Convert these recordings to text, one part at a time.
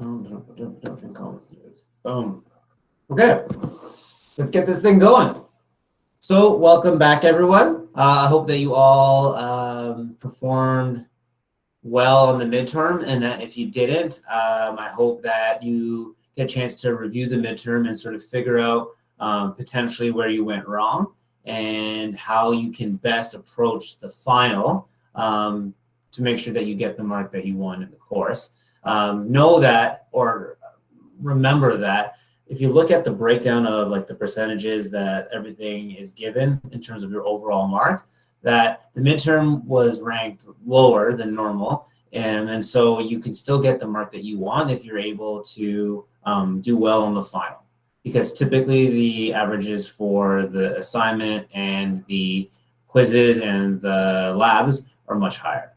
Okay, let's get this thing going. So welcome back, everyone. I hope that you all performed well on the midterm, and that if you didn't, I hope that you get a chance to review the midterm and sort of figure out potentially where you went wrong and how you can best approach the final to make sure that you get the mark that you want in the course. Know that, or remember that, if you look at the breakdown of like the percentages that everything is given in terms of your overall mark, that the midterm was ranked lower than normal. And so you can still get the mark that you want if you're able to do well on the final. Because typically the averages for the assignment and the quizzes and the labs are much higher.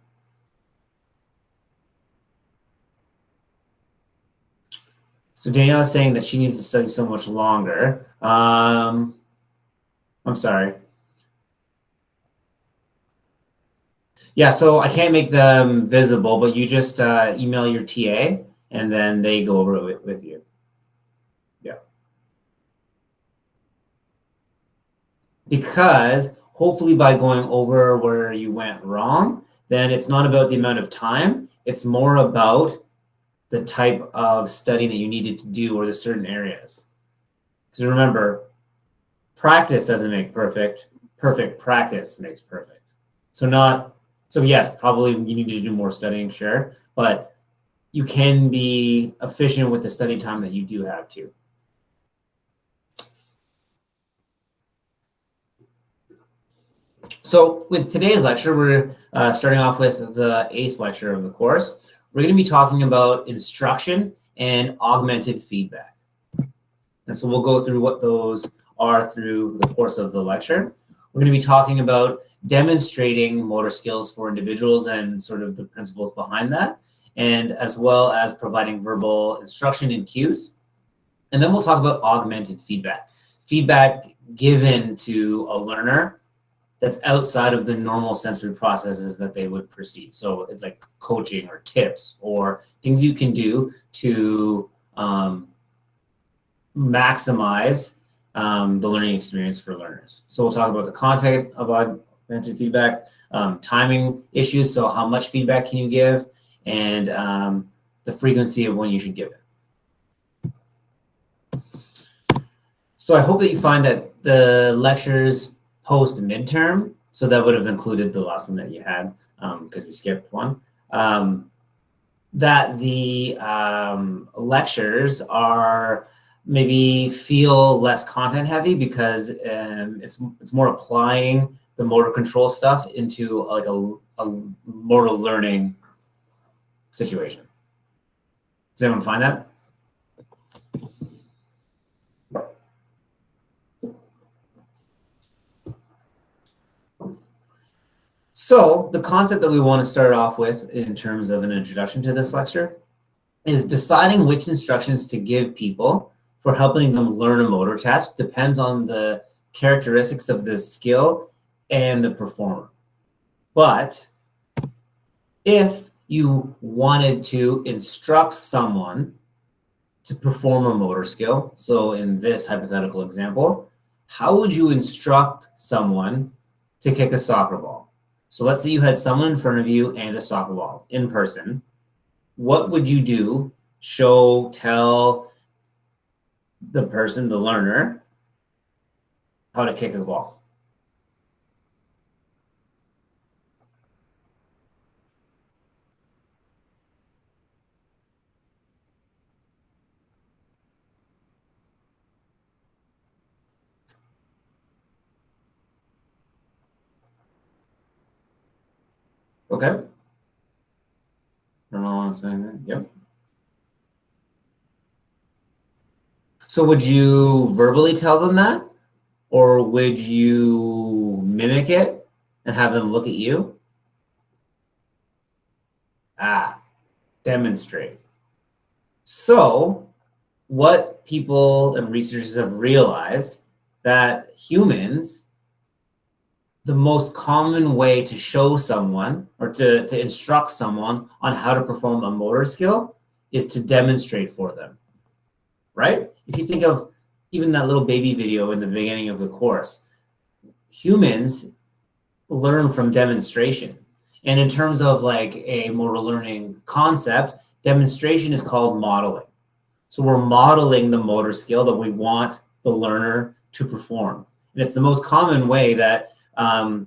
So Danielle is saying that she needs to study so much longer. I'm sorry. Yeah, so I can't make them visible, but you just email your TA and then they go over it with you. Yeah. Because hopefully by going over where you went wrong, then it's not about the amount of time, it's more about the type of study that you needed to do or the certain areas. Because remember, practice doesn't make perfect, perfect practice makes perfect. So yes, probably you need to do more studying, sure, but you can be efficient with the study time that you do have too. So with today's lecture, we're starting off with the 8th lecture of the course. We're going to be talking about instruction and augmented feedback. And so we'll go through what those are through the course of the lecture. We're going to be talking about demonstrating motor skills for individuals and sort of the principles behind that, and as well as providing verbal instruction and cues. And then we'll talk about augmented feedback. Feedback given to a learner that's outside of the normal sensory processes that they would perceive. So it's like coaching or tips or things you can do to maximize the learning experience for learners. So we'll talk about the content of augmented feedback, timing issues, so how much feedback can you give, and the frequency of when you should give it. So I hope that you find that the lectures post midterm, so that would have included the last one that you had because we skipped one, that the lectures are maybe feel less content heavy because it's more applying the motor control stuff into like a motor learning situation. Does anyone find that? So the concept that we want to start off with in terms of an introduction to this lecture is deciding which instructions to give people for helping them learn a motor task depends on the characteristics of the skill and the performer. But if you wanted to instruct someone to perform a motor skill, so in this hypothetical example, how would you instruct someone to kick a soccer ball? So let's say you had someone in front of you and a soccer ball in person. What would you do? Show, tell the person, the learner, how to kick a ball. Okay. I don't know what I'm saying there. Yep. So would you verbally tell them that? Or would you mimic it and have them look at you? Demonstrate. So what people and researchers have realized that humans, the most common way to show someone or to instruct someone on how to perform a motor skill is to demonstrate for them, right? If you think of even that little baby video in the beginning of the course, humans learn from demonstration. And in terms of like a motor learning concept, demonstration is called modeling. So we're modeling the motor skill that we want the learner to perform. And it's the most common way that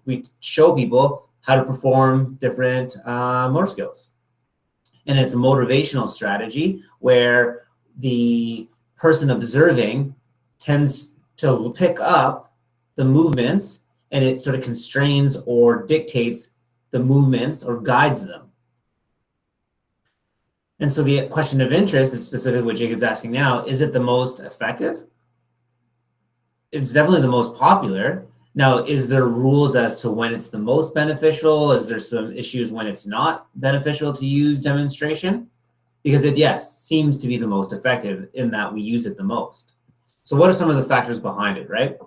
we show people how to perform different motor skills. And it's a motivational strategy where the person observing tends to pick up the movements, and it sort of constrains or dictates the movements or guides them. And so the question of interest is specifically what Jacob's asking now: is it the most effective? It's definitely the most popular. Now, is there rules as to when it's the most beneficial? Is there some issues when it's not beneficial to use demonstration? Because it, yes, seems to be the most effective in that we use it the most. So what are some of the factors behind it, right?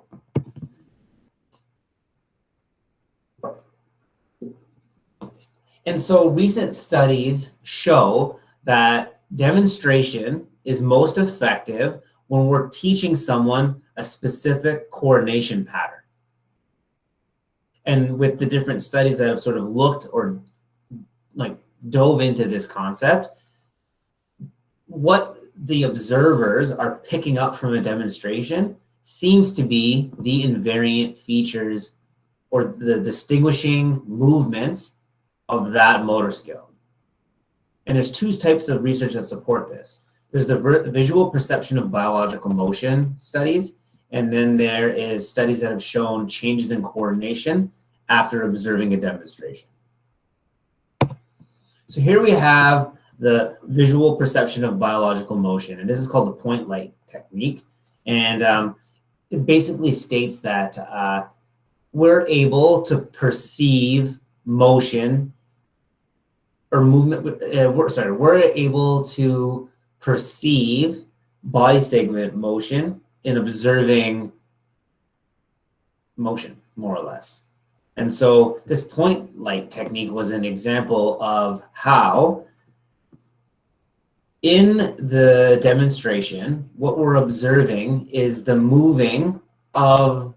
And so recent studies show that demonstration is most effective when we're teaching someone a specific coordination pattern. And with the different studies that have sort of looked or like dove into this concept, what the observers are picking up from a demonstration seems to be the invariant features or the distinguishing movements of that motor skill. And there's two types of research that support this. There's the visual perception of biological motion studies, and then there is studies that have shown changes in coordination after observing a demonstration. So here we have the visual perception of biological motion, and this is called the point light technique. And it basically states that we're able to perceive motion or movement, we're able to perceive body segment motion in observing motion, more or less. And so this point light technique was an example of how in the demonstration, what we're observing is the moving of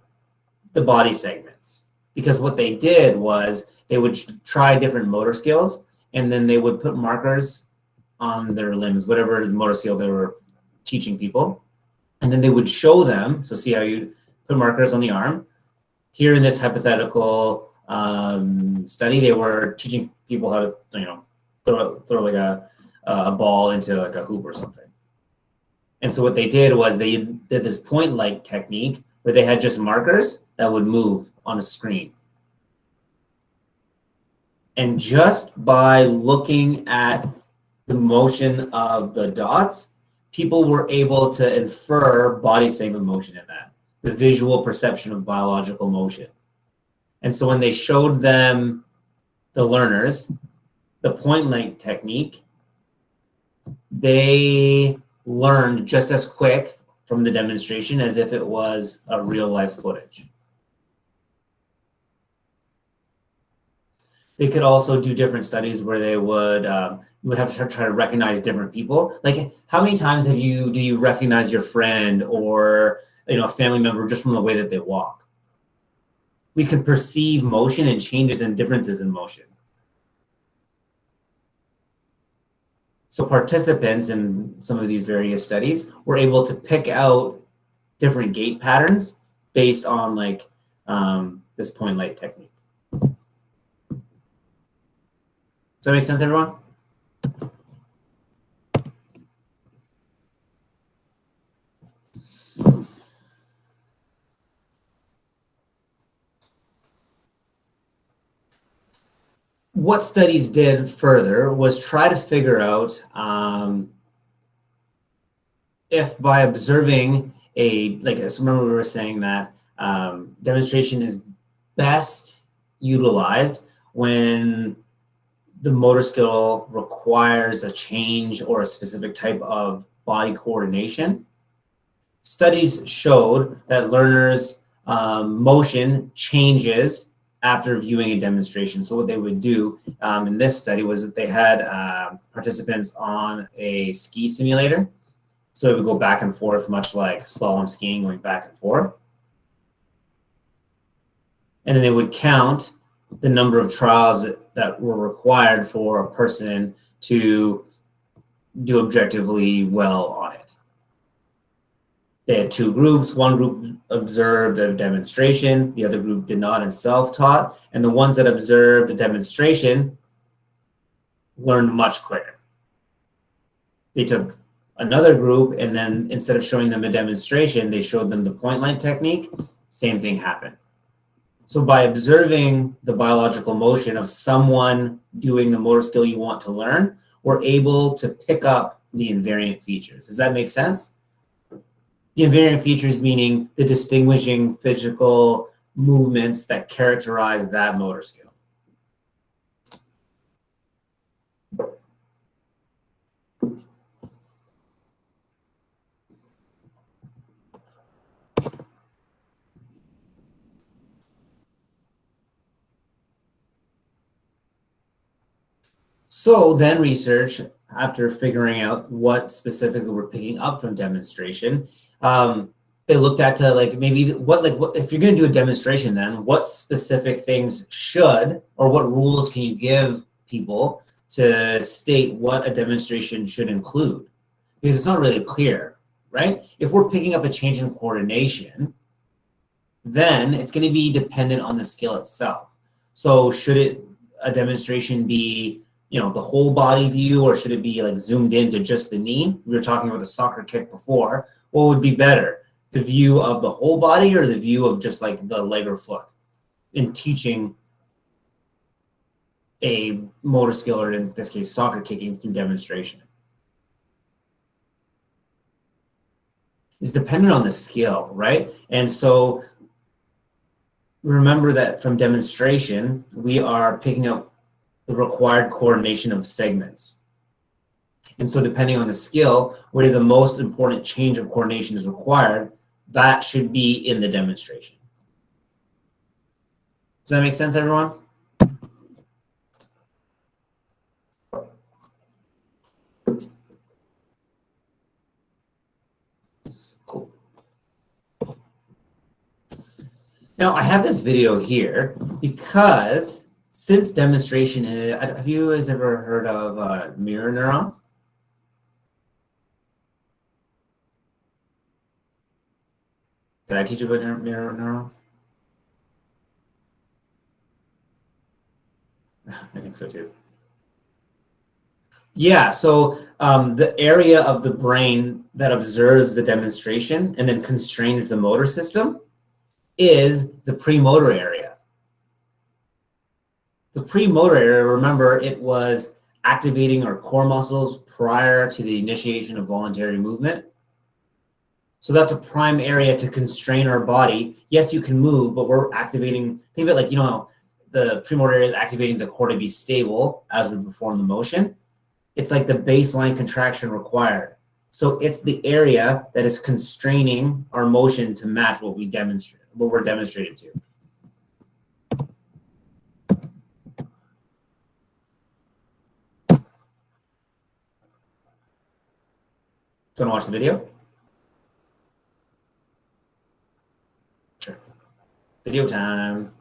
the body segments. Because what they did was they would try different motor skills, and then they would put markers on their limbs, whatever motor skill they were teaching people. And then they would show them, so see how you put markers on the arm. Here in this hypothetical study, they were teaching people how to, throw like a ball into like a hoop or something. And so what they did was they did this point light technique where they had just markers that would move on a screen. And just by looking at the motion of the dots, people were able to infer body segment motion in that, the visual perception of biological motion. And so when they showed them, the learners, the point light technique, they learned just as quick from the demonstration as if it was a real life footage. They could also do different studies where they would you would have to try to recognize different people. Like, how many times do you recognize your friend or a family member just from the way that they walk? We can perceive motion and changes and differences in motion. So participants in some of these various studies were able to pick out different gait patterns based on this point light technique. Does that make sense, everyone? What studies did further was try to figure out if by observing so remember we were saying that demonstration is best utilized when the motor skill requires a change or a specific type of body coordination. Studies showed that learners' motion changes after viewing a demonstration. So what they would do in this study was that they had participants on a ski simulator. So it would go back and forth, much like slalom skiing, going back and forth. And then they would count the number of trials that were required for a person to do objectively well on it. They had two groups. One group observed a demonstration. The other group did not and self-taught. And the ones that observed a demonstration learned much quicker. They took another group, and then instead of showing them a demonstration, they showed them the point light technique. Same thing happened. So by observing the biological motion of someone doing the motor skill you want to learn, we're able to pick up the invariant features. Does that make sense? The invariant features meaning the distinguishing physical movements that characterize that motor skill. So then research, after figuring out what specifically we're picking up from demonstration, they looked at like maybe what if you're going to do a demonstration, then what specific things should, or what rules can you give people to state what a demonstration should include? Because it's not really clear, right? If we're picking up a change in coordination, then it's going to be dependent on the skill itself. So should a demonstration be the whole body view, or should it be like zoomed into just the knee? We were talking about the soccer kick before. What would be better, the view of the whole body or the view of just like the leg or foot in teaching a motor skill, or in this case, soccer kicking through demonstration? It's dependent on the skill, right? And so remember that from demonstration, we are picking up the required coordination of segments. And so depending on the skill, where the most important change of coordination is required, that should be in the demonstration. Does that make sense, everyone? Cool. Now I have this video here because since demonstration, have you guys ever heard of mirror neurons? Did I teach you about mirror neurons? I think so too. Yeah, so the area of the brain that observes the demonstration and then constrains the motor system is the premotor area. The premotor area, remember, it was activating our core muscles prior to the initiation of voluntary movement. So that's a prime area to constrain our body. Yes, you can move, but we're activating, think of it like, the premotor area is activating the core to be stable as we perform the motion. It's like the baseline contraction required. So it's the area that is constraining our motion to match what we're demonstrated to. Do you want to watch the video? Sure. Video time.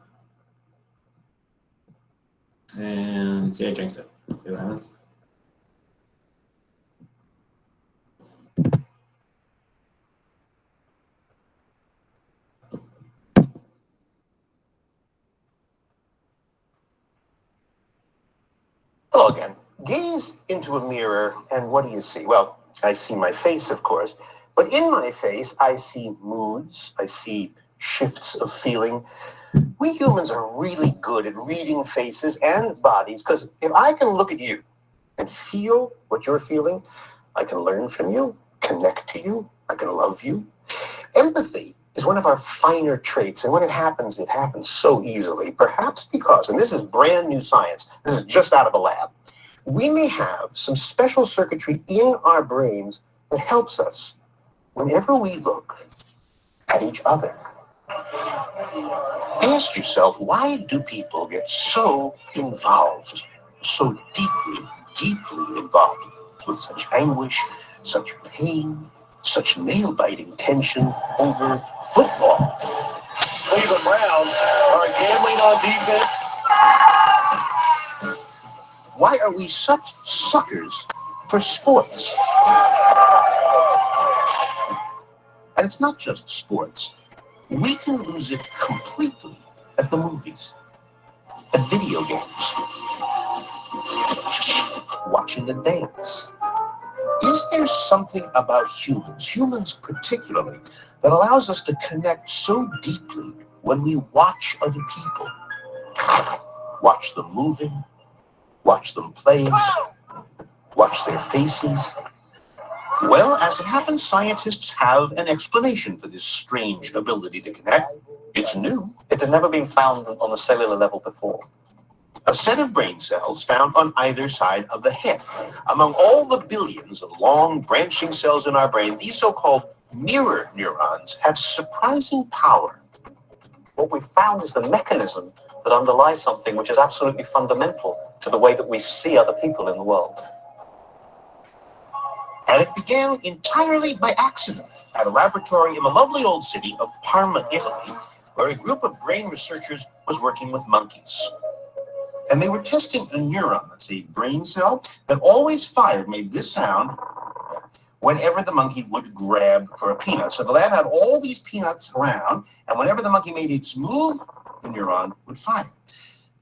And see, I jinxed it. See what happens. Hello again. Gaze into a mirror, and what do you see? Well, I see my face, of course, but in my face, I see moods, I see shifts of feeling. We humans are really good at reading faces and bodies, because if I can look at you and feel what you're feeling, I can learn from you, connect to you, I can love you. Empathy is one of our finer traits, and when it happens so easily, perhaps because, and this is brand new science, this is just out of the lab, we may have some special circuitry in our brains that helps us whenever we look at each other. Ask yourself, why do people get so involved, so deeply involved with such anguish, such pain, such nail-biting tension over football? Cleveland Browns are gambling on defense. Why are we such suckers for sports? And it's not just sports. We can lose it completely at the movies, at video games, watching a dance. Is there something about humans particularly, that allows us to connect so deeply when we watch other people? Watch them moving, watch them playing, watch their faces. Well, as it happens, scientists have an explanation for this strange ability to connect. It's new. It had never been found on a cellular level before. A set of brain cells found on either side of the head. Among all the billions of long branching cells in our brain, these so-called mirror neurons have surprising power. What we found is the mechanism that underlies something which is absolutely fundamental to the way that we see other people in the world. And it began entirely by accident at a laboratory in the lovely old city of Parma, Italy, where a group of brain researchers was working with monkeys. And they were testing a neuron, that's a brain cell, that always made this sound whenever the monkey would grab for a peanut. So the lab had all these peanuts around, and whenever the monkey made its move, the neuron would fire.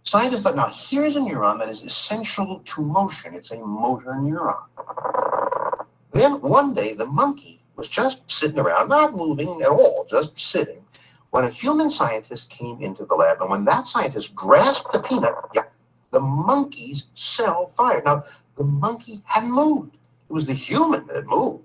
Scientists thought, now here's a neuron that is essential to motion. It's a motor neuron. Then one day, the monkey was just sitting around, not moving at all, just sitting, when a human scientist came into the lab. And when that scientist grasped the peanut, the monkey's cell fired. Now, the monkey hadn't moved. It was the human that had moved,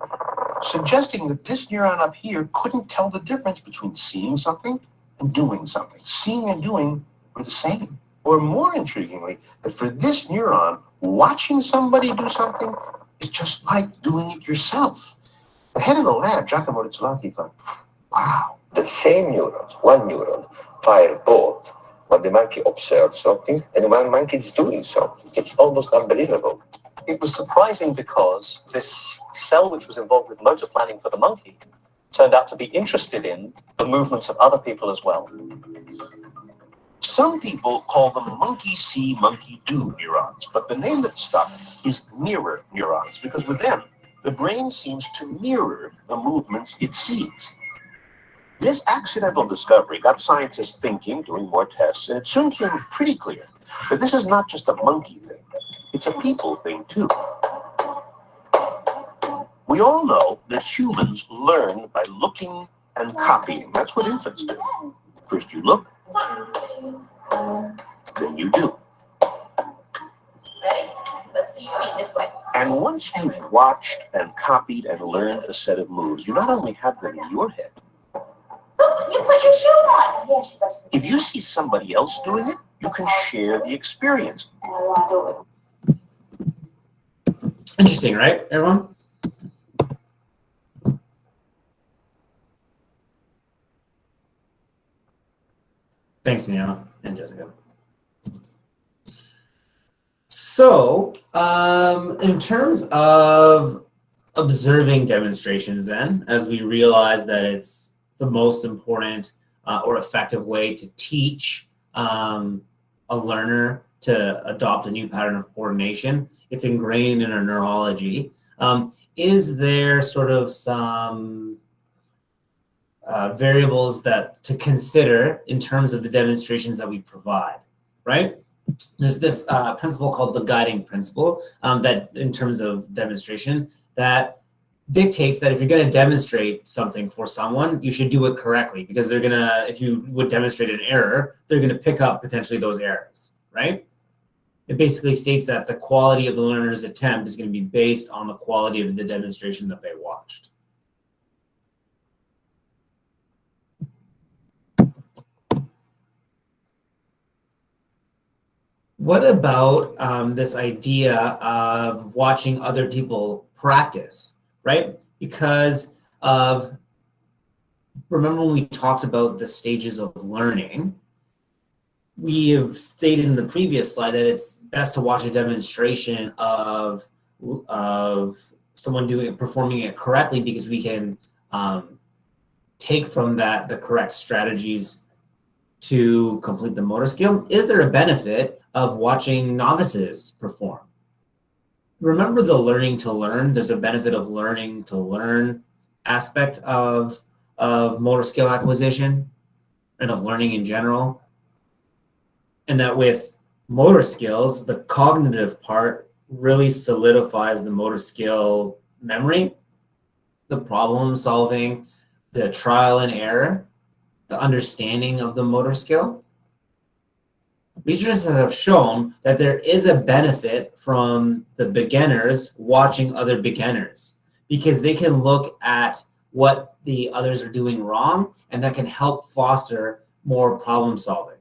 suggesting that this neuron up here couldn't tell the difference between seeing something and doing something. Seeing and doing were the same. Or more intriguingly, that for this neuron, watching somebody do something is just like doing it yourself. The head of the lab, Giacomo Rizzolatti, thought, wow. The same neurons, one neuron, fire both when the monkey observes something and when the monkey is doing something. It's almost unbelievable. It was surprising because this cell which was involved with motor planning for the monkey turned out to be interested in the movements of other people as well. Some people call them monkey see, monkey do neurons, but the name that stuck is mirror neurons, because with them, the brain seems to mirror the movements it sees. This accidental discovery got scientists thinking, doing more tests, and it soon became pretty clear that this is not just a monkey thing, it's a people thing too. We all know that humans learn by looking and copying. That's what infants do. First you look, then you do. Ready? Let's see you feet this way. And once you've watched and copied and learned a set of moves, you not only have them in your head, Look, you put your shoe on. Yeah, she brushed the if you see somebody else doing it, you can share the experience. and I want to do it. Interesting, right, everyone? Thanks, Neil and Jessica. So, in terms of observing demonstrations then, as we realize that it's the most important or effective way to teach a learner to adopt a new pattern of coordination, it's ingrained in our neurology. Is there sort of some variables that to consider in terms of the demonstrations that we provide, right? There's this principle called the guiding principle that in terms of demonstration that dictates that if you're going to demonstrate something for someone, you should do it correctly, because they're going to, if you would demonstrate an error, they're going to pick up potentially those errors, right? It basically states that the quality of the learner's attempt is going to be based on the quality of the demonstration that they watched. What about this idea of watching other people practice, right? Because remember when we talked about the stages of learning, we have stated in the previous slide that it's best to watch a demonstration of someone performing it correctly, because we can take from that the correct strategies to complete the motor skill. Is there a benefit of watching novices perform? Remember the learning to learn. There's a benefit of learning to learn aspect of motor skill acquisition and of learning in general. And that with motor skills, the cognitive part really solidifies the motor skill memory, the problem solving, the trial and error, the understanding of the motor skill. Researchers have shown that there is a benefit from the beginners watching other beginners, because they can look at what the others are doing wrong, and that can help foster more problem solving.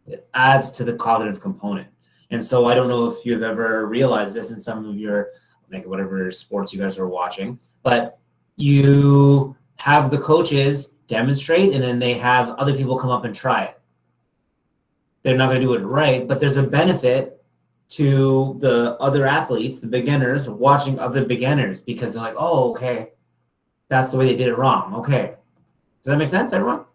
It adds to the cognitive component. And so I don't know if you've ever realized this in some of your, like, whatever sports you guys are watching, but you have the coaches demonstrate and then they have other people come up and try it. They're not going to do it right, but there's a benefit to the other athletes, the beginners, watching other beginners, because they're like, oh, okay, that's the way they did it wrong. Okay. Does that make sense, everyone?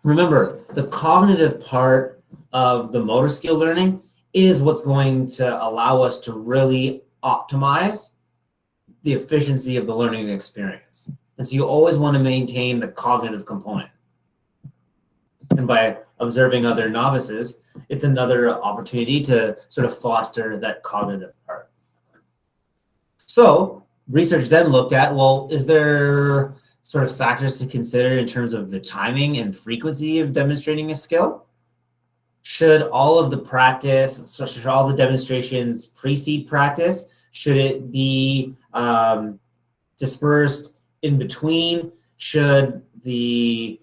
Remember, the cognitive part of the motor skill learning is what's going to allow us to really optimize the efficiency of the learning experience. And so you always want to maintain the cognitive component. And by observing other novices, it's another opportunity to sort of foster that cognitive part. So research then looked at, well, is there sort of factors to consider in terms of the timing and frequency of demonstrating a skill? Should all of the practice, so should all the demonstrations precede practice? Should it be dispersed in between? Should the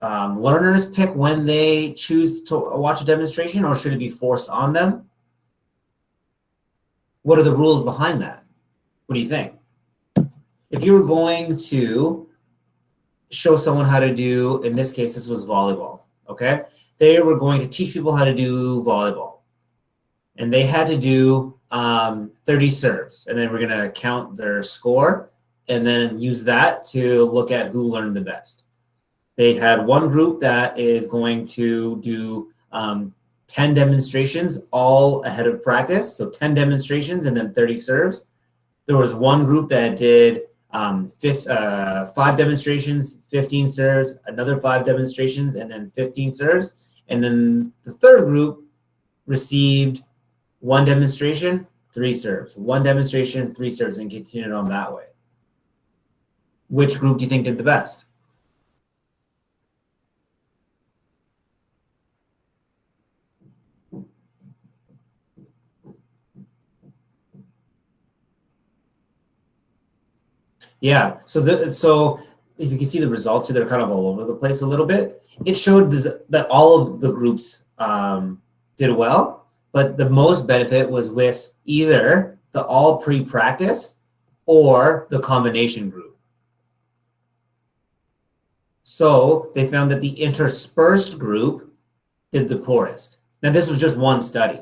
learners pick when they choose to watch a demonstration, or should it be forced on them? What are the rules behind that? What do you think? If you were going to show someone how to do, in this case, this was volleyball, okay? They were going to teach people how to do volleyball. And they had to do 30 serves. And then we're going to count their score and then use that to look at who learned the best. They had one group that is going to do 10 demonstrations all ahead of practice. So 10 demonstrations and then 30 serves. There was one group that did 5 demonstrations, 15 serves, another 5 demonstrations, and then 15 serves. And then the third group received 1 demonstration, 3 serves, 1 demonstration, 3 serves, and continued on that way. Which group do you think did the best? Yeah, so if you can see the results here, they're kind of all over the place a little bit. It showed that all of the groups did well, but the most benefit was with either the all pre-practice or the combination group. So they found that the interspersed group did the poorest. Now this was just one study.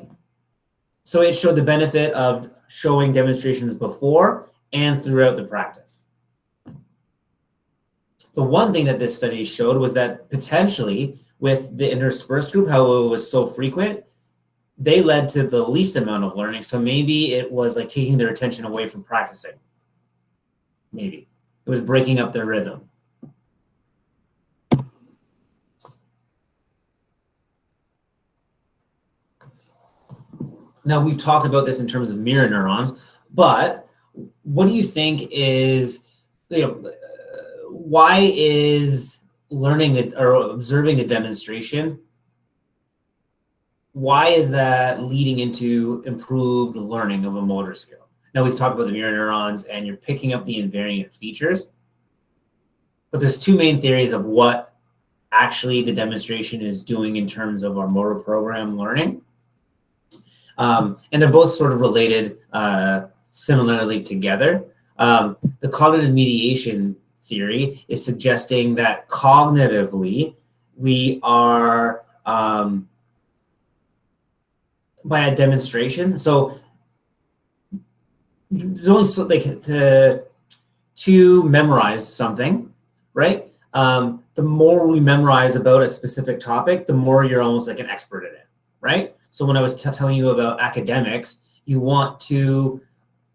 So it showed the benefit of showing demonstrations before and throughout the practice. The one thing that this study showed was that potentially with the interspersed group, how it was so frequent, they led to the least amount of learning. So maybe it was like taking their attention away from practicing. Maybe it was breaking up their rhythm. Now we've talked about this in terms of mirror neurons, but what do you think is, why is learning or observing a demonstration, why is that leading into improved learning of a motor skill? Now we've talked about the mirror neurons and you're picking up the invariant features, but there's 2 main theories of what actually the demonstration is doing in terms of our motor program learning. And they're both sort of related similarly together. The cognitive mediation theory is suggesting that cognitively we are by a demonstration. So there's only like to memorize something, right? The more we memorize about a specific topic, the more you're almost like an expert in it, right? So when I was telling you about academics, you want to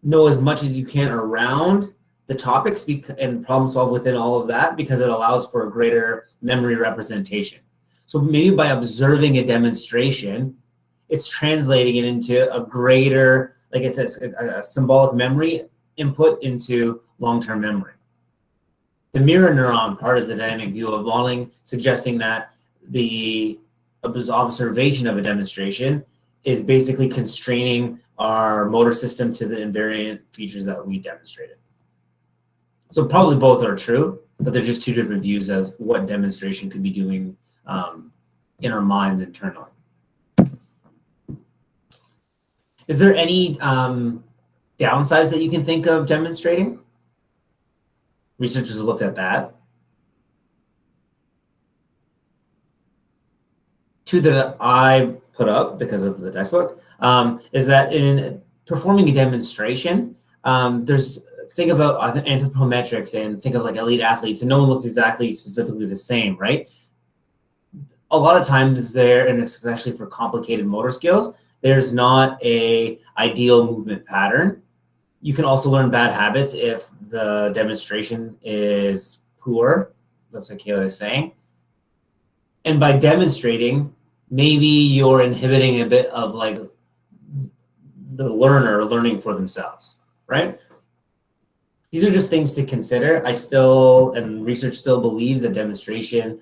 know as much as you can around the topics and problem solve within all of that, because it allows for a greater memory representation. So maybe by observing a demonstration, it's translating it into a greater, like it says, a symbolic memory input into long-term memory. The mirror neuron part is the dynamic view of modeling, suggesting that the observation of a demonstration is basically constraining our motor system to the invariant features that we demonstrated. So probably both are true, but they're just two different views of what demonstration could be doing in our minds internally. Is there any downsides that you can think of demonstrating? Researchers looked at that. Two that I put up because of the textbook is that in performing a demonstration, think about anthropometrics and think of like elite athletes, and no one looks exactly specifically the same, right? A lot of times there, and especially for complicated motor skills, there's not a ideal movement pattern. You can also learn bad habits if the demonstration is poor. That's what Kayla is saying. And by demonstrating, maybe you're inhibiting a bit of like the learner learning for themselves, right? These are just things to consider. And research still believes that demonstration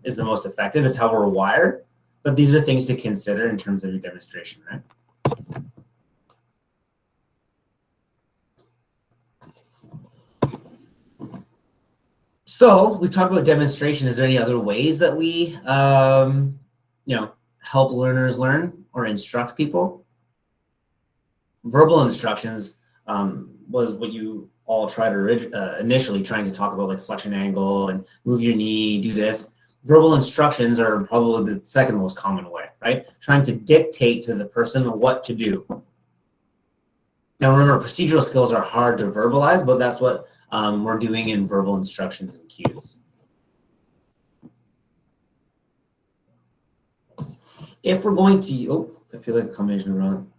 is the most effective. It's how we're wired. But these are things to consider in terms of your demonstration, right? So we've talked about demonstration. Is there any other ways that we, help learners learn or instruct people? Verbal instructions was what you all tried initially, trying to talk about, like flexion angle and move your knee, do this. Verbal instructions are probably the second most common way, right? Trying to dictate to the person what to do. Now remember, procedural skills are hard to verbalize, but that's what we're doing in verbal instructions and cues. If we're going to, I feel like a combination of wrong.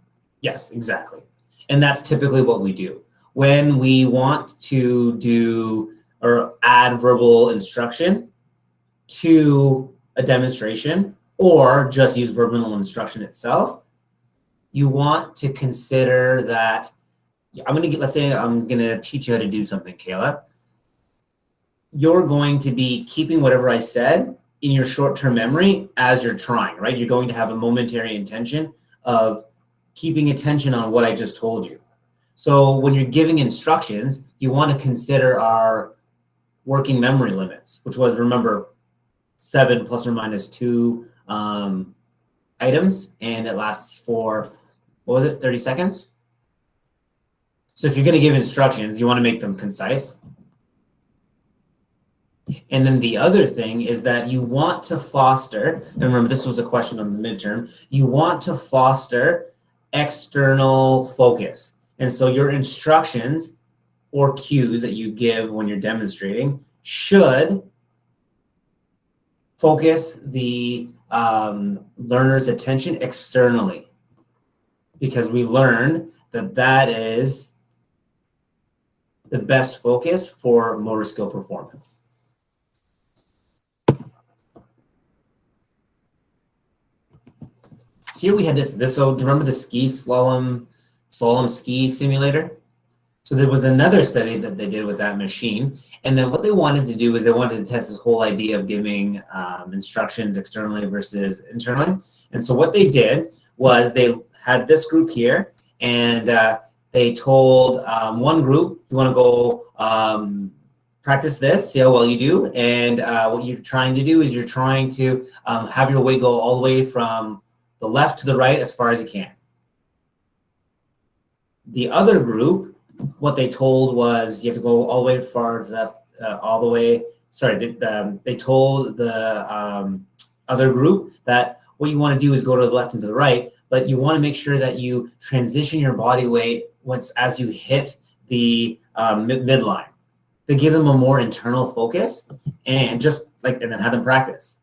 Yes, exactly. And that's typically what we do. When we want to do or add verbal instruction to a demonstration or just use verbal instruction itself, you want to consider that let's say I'm going to teach you how to do something, Kayla. You're going to be keeping whatever I said in your short-term memory as you're trying, right? You're going to have a momentary intention of keeping attention on what I just told you. So when you're giving instructions, you want to consider our working memory limits, which was, remember, 7 plus or minus 2 items, and it lasts for, 30 seconds? So if you're going to give instructions, you want to make them concise. And then the other thing is that you want to foster, and remember this was a question on the midterm, you want to foster external focus. And so your instructions or cues that you give when you're demonstrating should focus the learner's attention externally, because we learned that that is the best focus for motor skill performance. Here we had this. So do you remember the slalom ski simulator? So there was another study that they did with that machine. And then what they wanted to do is they wanted to test this whole idea of giving instructions externally versus internally. And so what they did was they had this group here, and they told one group, you want to go practice this, see how well you do. And what you're trying to do is you're trying to have your weight go all the way from the left to the right as far as you can. The other group, what they told was you have to go all the way far to the left all the way. Sorry, they told the other group that what you want to do is go to the left and to the right, but you want to make sure that you transition your body weight as you hit the midline. They give them a more internal focus and then have them practice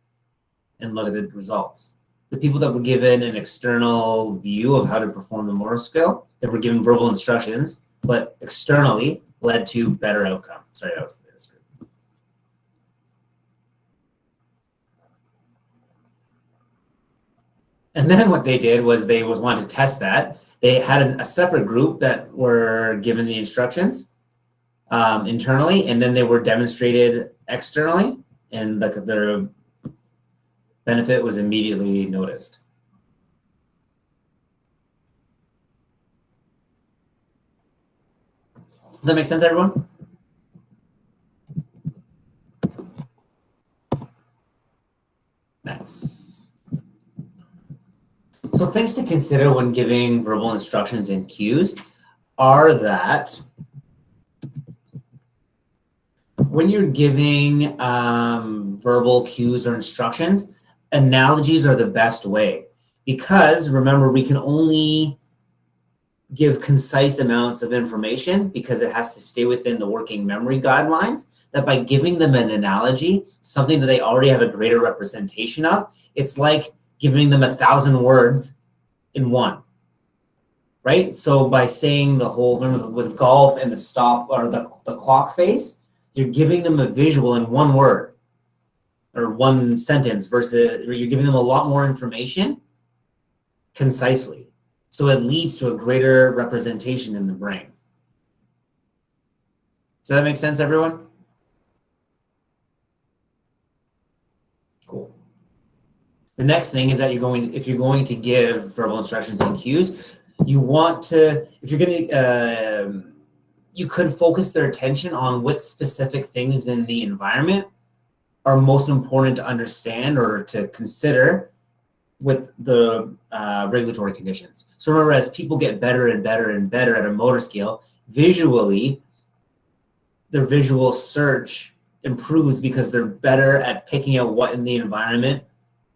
and look at the results. The people that were given an external view of how to perform the motor skill, that were given verbal instructions, but externally led to better outcome. Sorry, that was this group. And then what they did was they wanted to test that. They had a separate group that were given the instructions internally, and then they were demonstrated externally, and their benefit was immediately noticed. Does that make sense, everyone? Next. So things to consider when giving verbal instructions and cues are that when you're giving verbal cues or instructions, analogies are the best way, because remember, we can only give concise amounts of information because it has to stay within the working memory guidelines, that by giving them an analogy, something that they already have a greater representation of, it's like giving them 1,000 words in one, right? So by saying the whole, remember with golf and the stop or the clock face, you're giving them a visual in one word or one sentence versus you're giving them a lot more information concisely. So it leads to a greater representation in the brain. Does that make sense, everyone? Cool. The next thing is that if you're going to give verbal instructions and cues, you want to, if you're going to, you could focus their attention on what specific things in the environment are most important to understand or to consider with the regulatory conditions. So remember, as people get better and better and better at a motor skill, visually, their visual search improves because they're better at picking out what in the environment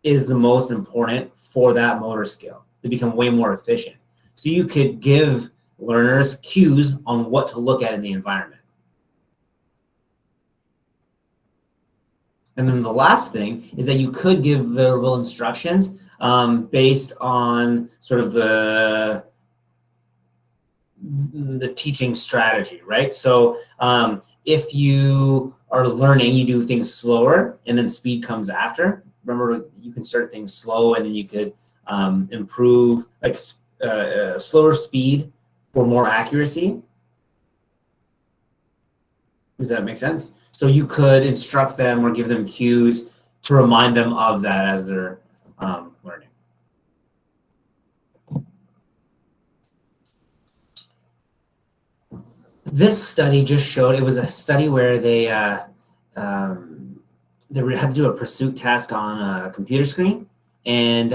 is the most important for that motor skill. They become way more efficient. So you could give learners cues on what to look at in the environment. And then the last thing is that you could give verbal instructions based on sort of the teaching strategy, right? So if you are learning, you do things slower and then speed comes after. Remember, you can start things slow and then you could improve like slower speed for more accuracy. Does that make sense? So you could instruct them or give them cues to remind them of that as they're learning. This study just showed, it was a study where they had to do a pursuit task on a computer screen, and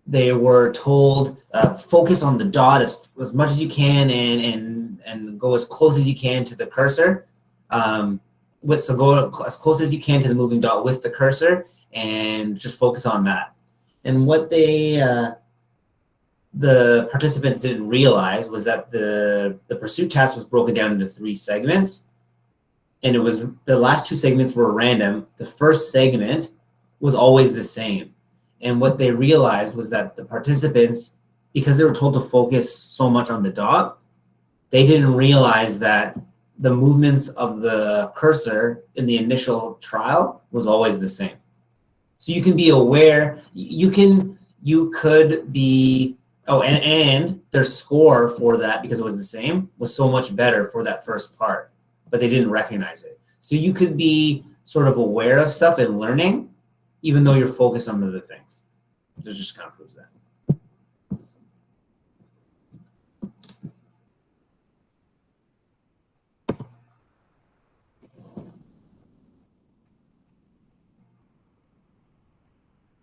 they were told focus on the dot as much as you can and go as close as you can to the cursor. So go as close as you can to the moving dot with the cursor and just focus on that. And what the participants didn't realize was that the pursuit task was broken down into 3 segments, and it was the last 2 segments were random. The first segment was always the same. And what they realized was that the participants, because they were told to focus so much on the dot, they didn't realize that the movements of the cursor in the initial trial was always the same. So you can be aware, you could be, and their score for that, because it was the same, was so much better for that first part, but they didn't recognize it. So you could be sort of aware of stuff and learning, even though you're focused on other things. It just kind of proves that.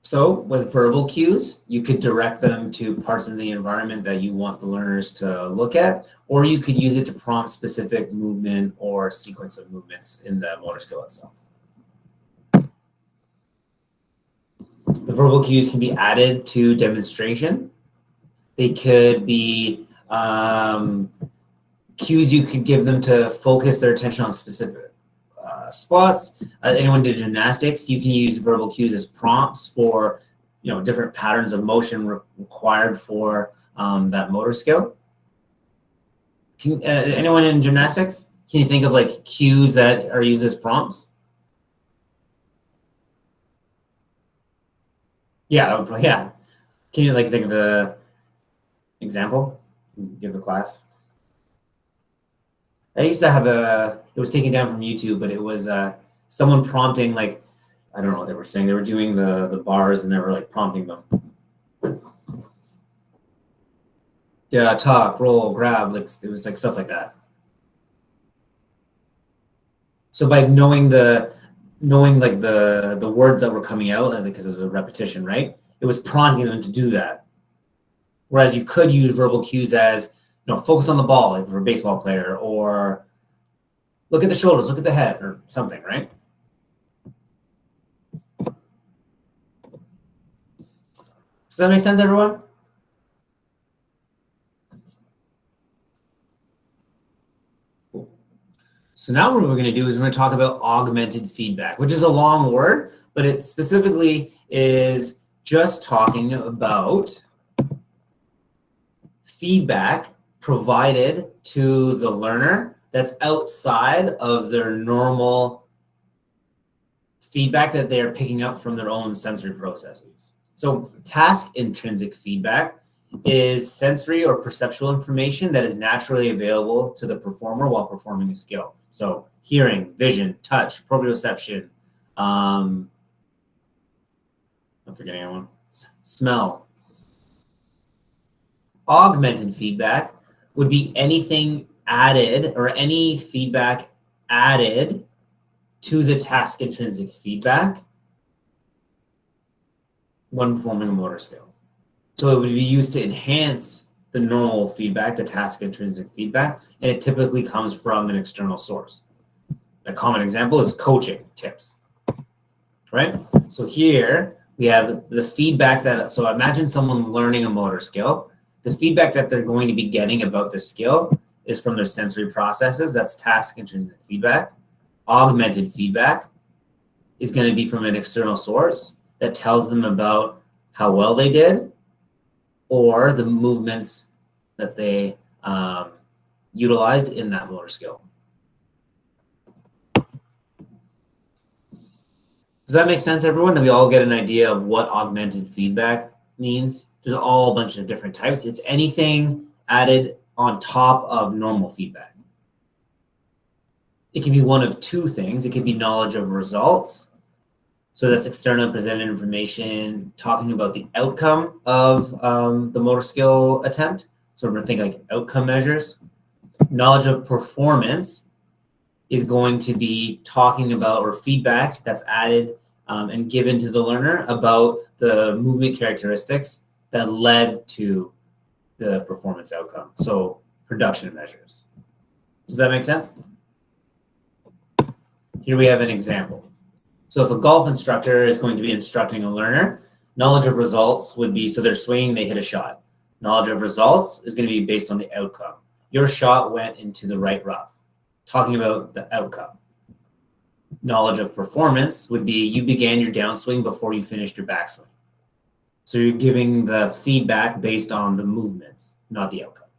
So with verbal cues, you could direct them to parts of the environment that you want the learners to look at, or you could use it to prompt specific movement or sequence of movements in the motor skill itself. The verbal cues can be added to demonstration. They could be cues you could give them to focus their attention on specific spots. Anyone did gymnastics, you can use verbal cues as prompts for different patterns of motion required for that motor skill. Anyone in gymnastics? Can you think of like cues that are used as prompts? Yeah. Can you like think of a example? Give the class. I used to have it was taken down from YouTube, but it was someone prompting, like, I don't know what they were saying. They were doing the bars and they were like prompting them. Yeah, talk, roll, grab, like it was like stuff like that. So by knowing like the words that were coming out, because it was a repetition, right? It was prompting them to do that. Whereas you could use verbal cues as, focus on the ball, like for a baseball player, or look at the shoulders, look at the head, or something, right? Does that make sense, everyone? Cool. So now what we're going to do is we're going to talk about augmented feedback, which is a long word, but it specifically is just talking about feedback provided to the learner that's outside of their normal feedback that they are picking up from their own sensory processes. So task intrinsic feedback is sensory or perceptual information that is naturally available to the performer while performing a skill. So hearing, vision, touch, proprioception, I'm forgetting one, smell. Augmented feedback would be anything added or any feedback added to the task intrinsic feedback when performing a motor skill. So it would be used to enhance the normal feedback, the task intrinsic feedback, and it typically comes from an external source. A common example is coaching tips, right? So here we have the feedback so imagine someone learning a motor skill. The feedback that they're going to be getting about the skill is from their sensory processes. That's task intrinsic feedback. Augmented feedback is going to be from an external source that tells them about how well they did or the movements that they utilized in that motor skill. Does that make sense, everyone? That we all get an idea of what augmented feedback means? There's all a bunch of different types. It's anything added on top of normal feedback. It can be one of two things. It could be knowledge of results. So that's external presented information talking about the outcome of the motor skill attempt. So we're going to think like outcome measures. Knowledge of performance is going to be talking about or feedback that's added and given to the learner about the movement characteristics that led to the performance outcome. So production measures. Does that make sense? Here we have an example. So if a golf instructor is going to be instructing a learner, knowledge of results would be, so they're swinging, they hit a shot. Knowledge of results is going to be based on the outcome. Your shot went into the right rough, talking about the outcome. Knowledge of performance would be you began your downswing before you finished your backswing. So you're giving the feedback based on the movements, not the outcome.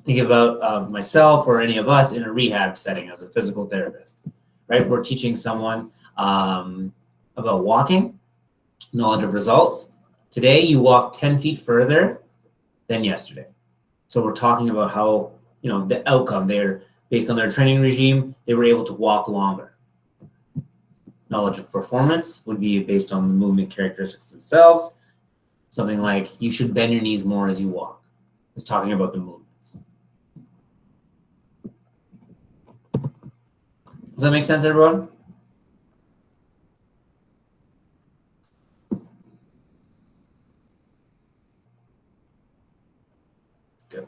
Think about myself or any of us in a rehab setting as a physical therapist, right? We're teaching someone about walking, knowledge of results. Today, you walked 10 feet further than yesterday. So we're talking about how, the outcome, they're based on their training regime, they were able to walk longer. Knowledge of performance would be based on the movement characteristics themselves. Something like you should bend your knees more as you walk. It's talking about the movements. Does that make sense, everyone? Good.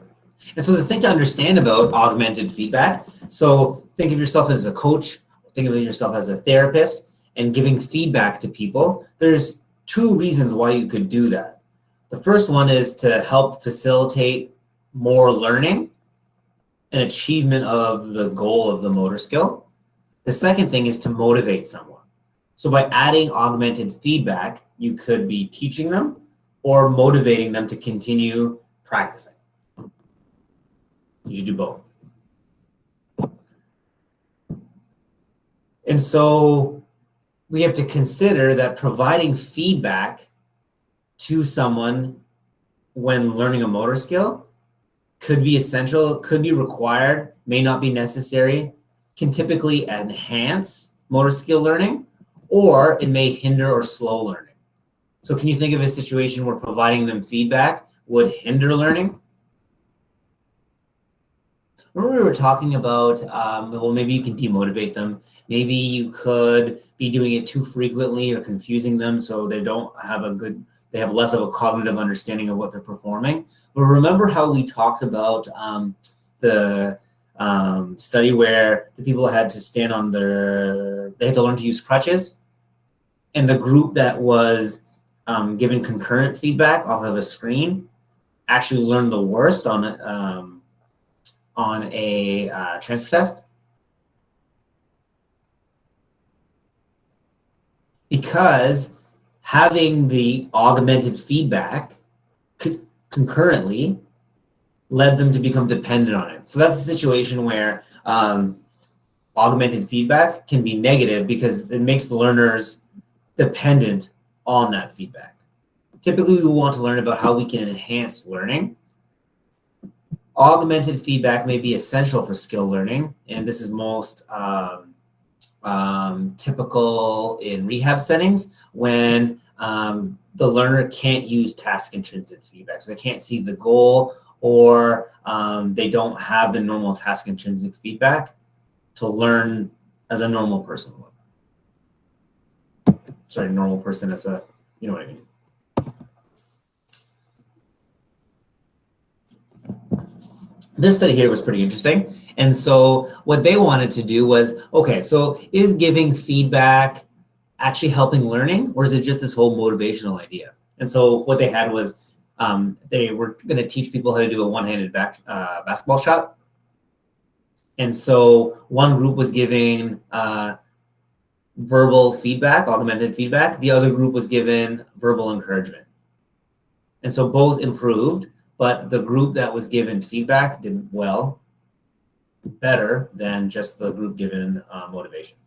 And so the thing to understand about augmented feedback, so think of yourself as a coach, think of yourself as a therapist, and giving feedback to people. There's two reasons why you could do that. The first one is to help facilitate more learning and achievement of the goal of the motor skill. The second thing is to motivate someone. So by adding augmented feedback, you could be teaching them or motivating them to continue practicing. You should do both. And so we have to consider that providing feedback to someone when learning a motor skill could be essential, could be required, may not be necessary, can typically enhance motor skill learning, or it may hinder or slow learning. So can you think of a situation where providing them feedback would hinder learning? Remember we were talking about, well, maybe you can demotivate them. Maybe you could be doing it too frequently or confusing them so they don't have they have less of a cognitive understanding of what they're performing. But remember how we talked about the study where the people had to stand on they had to learn to use crutches, and the group that was given concurrent feedback off of a screen actually learned the worst on a transfer test, because having the augmented feedback concurrently led them to become dependent on it. So that's a situation where augmented feedback can be negative because it makes the learners dependent on that feedback. Typically, we want to learn about how we can enhance learning. Augmented feedback may be essential for skill learning, and this is most typical in rehab settings when the learner can't use task intrinsic feedback. So they can't see the goal, or they don't have the normal task intrinsic feedback to learn as a normal person would. Sorry, normal person as a, you know what I mean. This study here was pretty interesting. And so what they wanted to do was, okay, so is giving feedback actually helping learning, or is it just this whole motivational idea? And so what they had was they were going to teach people how to do a one-handed basketball shot. And so one group was giving verbal feedback, augmented feedback. The other group was given verbal encouragement. And so both improved, but the group that was given feedback did better than just the group given motivation.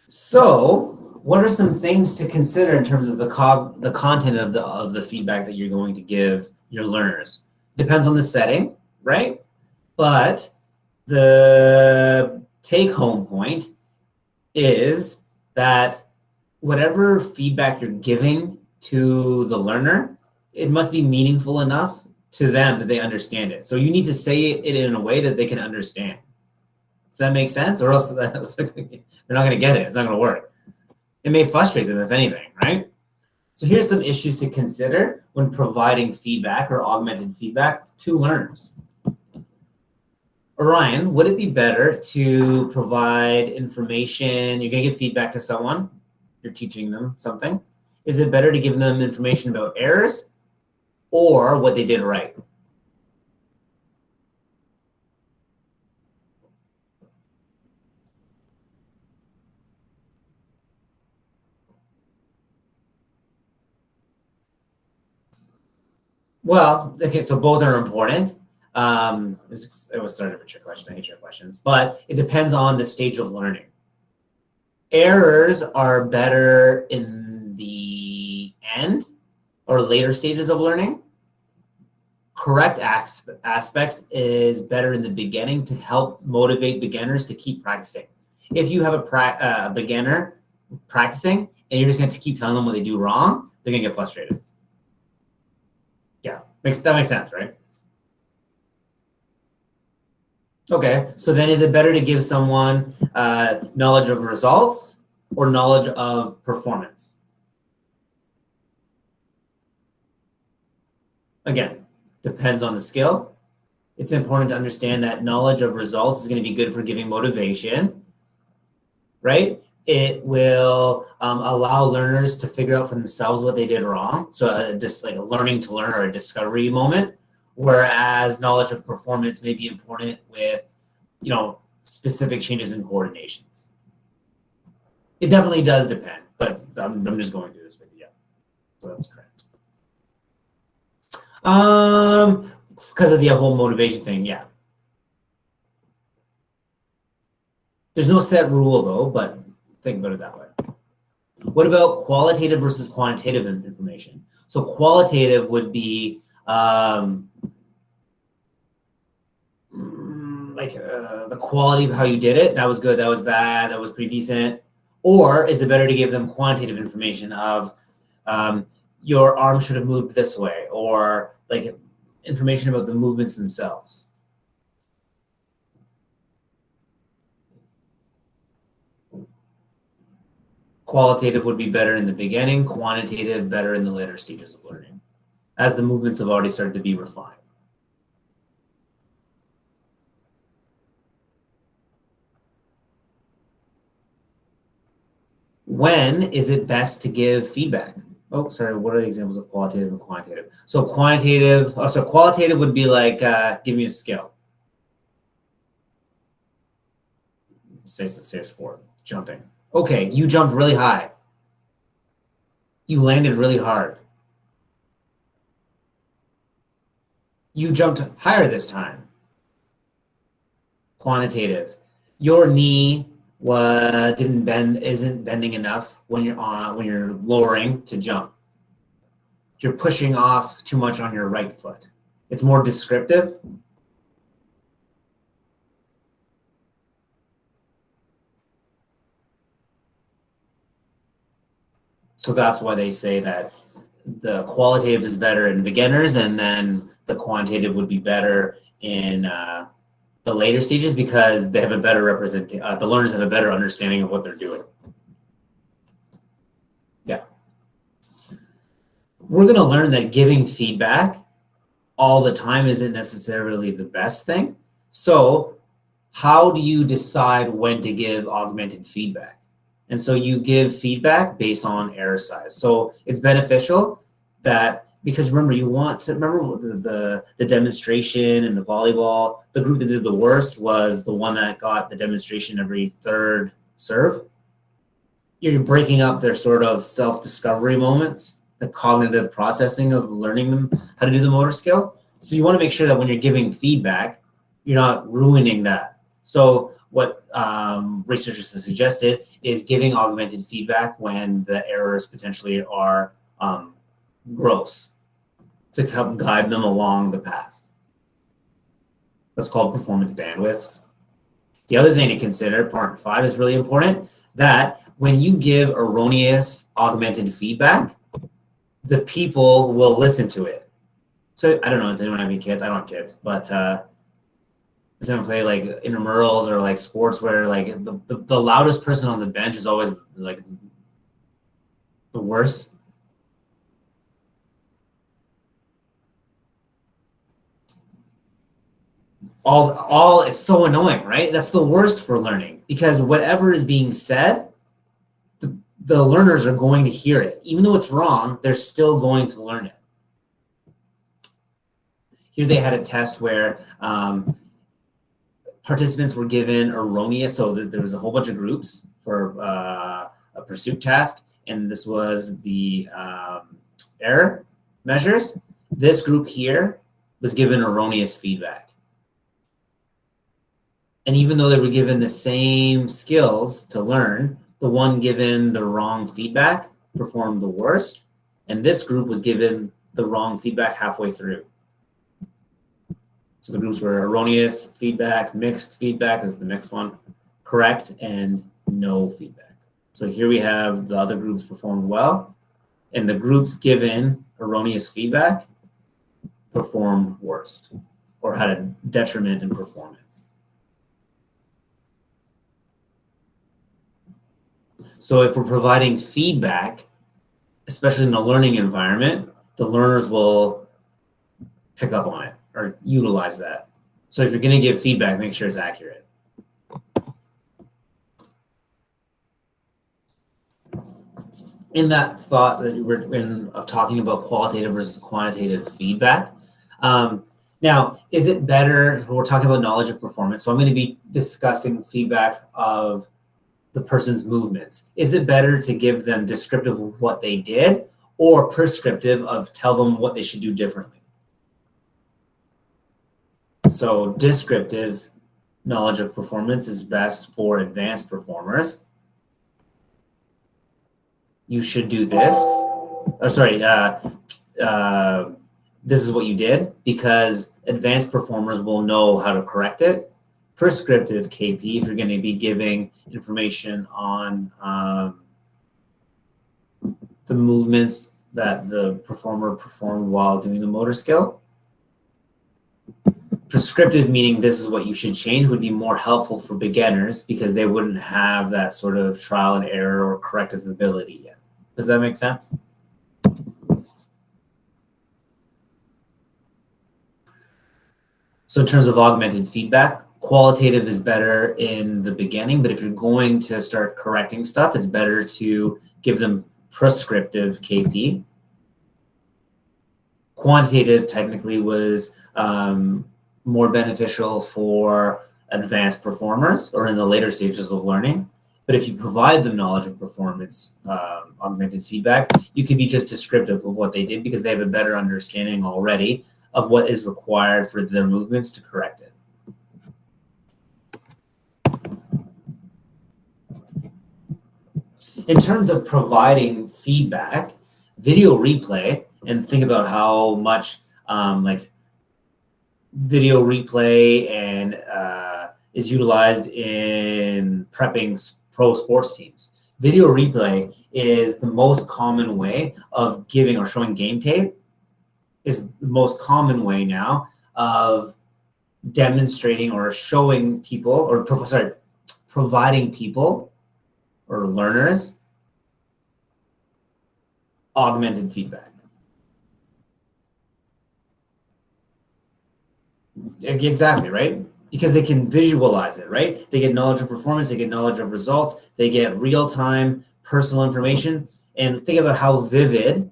So what are some things to consider in terms of the content of the feedback that you're going to give your learners? Depends on the setting, right? But the take-home point is that whatever feedback you're giving to the learner, it must be meaningful enough to them that they understand it. So you need to say it in a way that they can understand. Does that make sense? Or else they're not going to get it. It's not going to work. It may frustrate them, if anything, right? So here's some issues to consider when providing feedback or augmented feedback to learners. Orion, would it be better to provide information? You're going to give feedback to someone. You're teaching them something. Is it better to give them information about errors or what they did right? Well, okay, so both are important. It was started for trick question. I hate trick questions, but it depends on the stage of learning. Errors are better in the end or later stages of learning. Correct aspects is better in the beginning to help motivate beginners to keep practicing. If you have a beginner practicing and you're just going to keep telling them what they do wrong, they're going to get frustrated. Yeah, that makes sense, right? Okay, so then is it better to give someone knowledge of results or knowledge of performance? Again, depends on the skill. It's important to understand that knowledge of results is going to be good for giving motivation, right? It will allow learners to figure out for themselves what they did wrong. So just like a learning to learn or a discovery moment, whereas knowledge of performance may be important with, specific changes in coordinations. It definitely does depend, but I'm just going through this with you. Yeah, so that's correct. Because of the whole motivation thing, yeah. There's no set rule though, but think about it that way. What about qualitative versus quantitative information? So qualitative would be the quality of how you did it. That was good, that was bad, that was pretty decent. Or is it better to give them quantitative information of your arm should have moved this way, or like information about the movements themselves? Qualitative would be better in the beginning, quantitative better in the later stages of learning, as the movements have already started to be refined. When is it best to give feedback? Oh, sorry, what are the examples of qualitative and quantitative? So qualitative would be like, give me a skill. Say a sport, jumping. Okay, you jumped really high. You landed really hard. You jumped higher this time. Quantitative. Your knee isn't bending enough when you're lowering to jump. You're pushing off too much on your right foot. It's more descriptive. So that's why they say that the qualitative is better in beginners, and then the quantitative would be better in the later stages, because they have a better the learners have a better understanding of what they're doing. Yeah. We're going to learn that giving feedback all the time isn't necessarily the best thing. So how do you decide when to give augmented feedback? And so you give feedback based on error size. So it's beneficial that, because remember, you want to remember the demonstration in the volleyball, the group that did the worst was the one that got the demonstration every third serve. You're breaking up their sort of self-discovery moments, the cognitive processing of learning them how to do the motor skill. So you want to make sure that when you're giving feedback, you're not ruining that. So what researchers have suggested is giving augmented feedback when the errors potentially are gross, to help guide them along the path. That's called performance bandwidths. The other thing to consider, part 5 is really important, that when you give erroneous augmented feedback, the people will listen to it. So I don't know, does anyone have any kids? I don't have kids, but does anyone play like intramurals or like sports where like the loudest person on the bench is always like the worst? All it's so annoying, right? That's the worst for learning, because whatever is being said, the learners are going to hear it. Even though it's wrong, they're still going to learn it. Here they had a test where participants were given erroneous, so there was a whole bunch of groups for a pursuit task, and this was the error measures. This group here was given erroneous feedback. And even though they were given the same skills to learn, the one given the wrong feedback performed the worst, and this group was given the wrong feedback halfway through. So the groups were erroneous feedback, mixed feedback is the mixed one, correct, and no feedback. So here we have the other groups performed well, and the groups given erroneous feedback performed worst, or had a detriment in performance. So if we're providing feedback, especially in a learning environment, the learners will pick up on it or utilize that. So if you're going to give feedback, make sure it's accurate. In that thought that you were in of talking about qualitative versus quantitative feedback, now, is it better, we're talking about knowledge of performance, so I'm going to be discussing feedback of the person's movements. Is it better to give them descriptive of what they did or prescriptive of tell them what they should do differently? So descriptive knowledge of performance is best for advanced performers. You should do this. Oh, sorry. This is what you did, because advanced performers will know how to correct it. Prescriptive KP, if you're going to be giving information on the movements that the performer performed while doing the motor skill. Prescriptive, meaning this is what you should change, would be more helpful for beginners because they wouldn't have that sort of trial and error or corrective ability yet. Does that make sense? So in terms of augmented feedback, qualitative is better in the beginning, but if you're going to start correcting stuff, it's better to give them prescriptive KP. Quantitative technically was more beneficial for advanced performers or in the later stages of learning. But if you provide them knowledge of performance, augmented feedback, you can be just descriptive of what they did because they have a better understanding already of what is required for their movements to correct it. In terms of providing feedback, video replay, and think about how much like video replay and is utilized in prepping pro sports teams. Video replay is the most common way of giving or showing game tape, is the most common way now of demonstrating or showing people or providing people or learners augmented feedback. Exactly, right? Because they can visualize it, right? They get knowledge of performance, they get knowledge of results, they get real-time personal information. And think about how vivid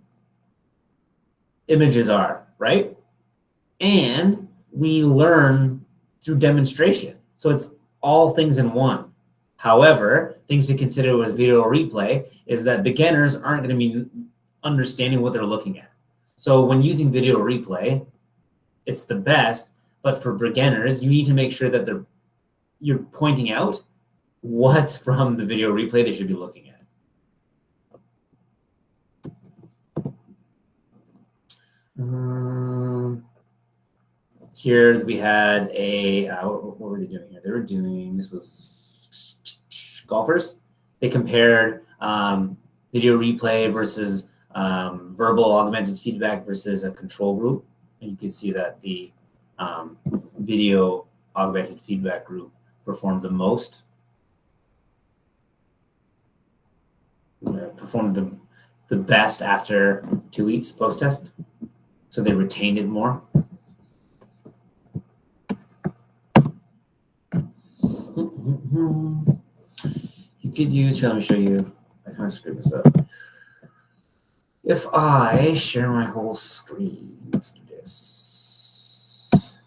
images are, right? And we learn through demonstration. So it's all things in one. However, things to consider with video replay is that beginners aren't going to be understanding what they're looking at. So when using video replay, it's the best, but for beginners, you need to make sure that you're pointing out what from the video replay they should be looking at. Here we had a, what were they doing here? They were doing, this was golfers. They compared video replay versus verbal augmented feedback versus a control group. And you can see that the video augmented feedback group performed the most. Performed the best after 2 weeks post-test. So they retained it more. You could use, here, let me show you. I kind of screwed this up. If I share my whole screen, let's do this.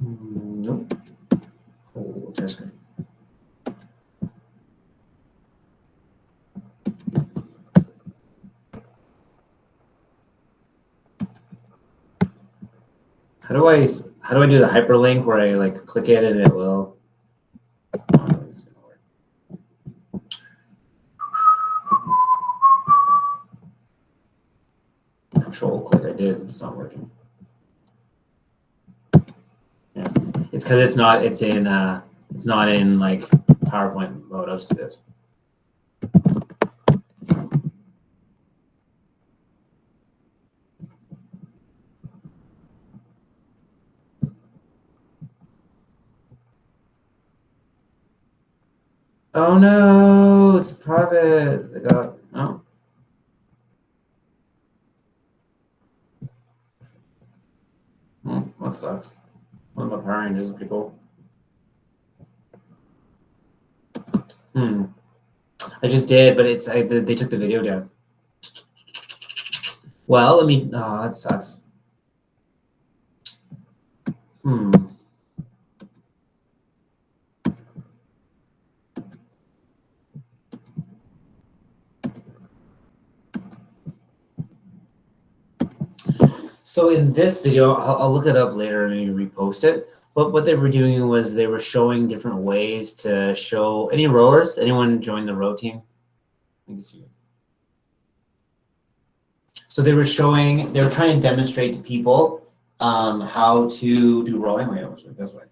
Nope. Whole entire screen. How do I do the hyperlink where I like click it and it will? Oh, it's gonna work. Control click, I did. It's not working. Yeah, it's because it's not in like PowerPoint mode. I'll just do this. Oh no, it's private. They got, oh. Oh, that sucks. What about Power Rangers? Pretty cool. I just did, but they took the video down. Well, let me. Oh, that sucks. So in this video, I'll look it up later and maybe repost it. But what they were doing was they were showing different ways to show any rowers. Anyone join the row team? I guess you. So they were trying to demonstrate to people how to do rowing. Wait, I'll show it this way.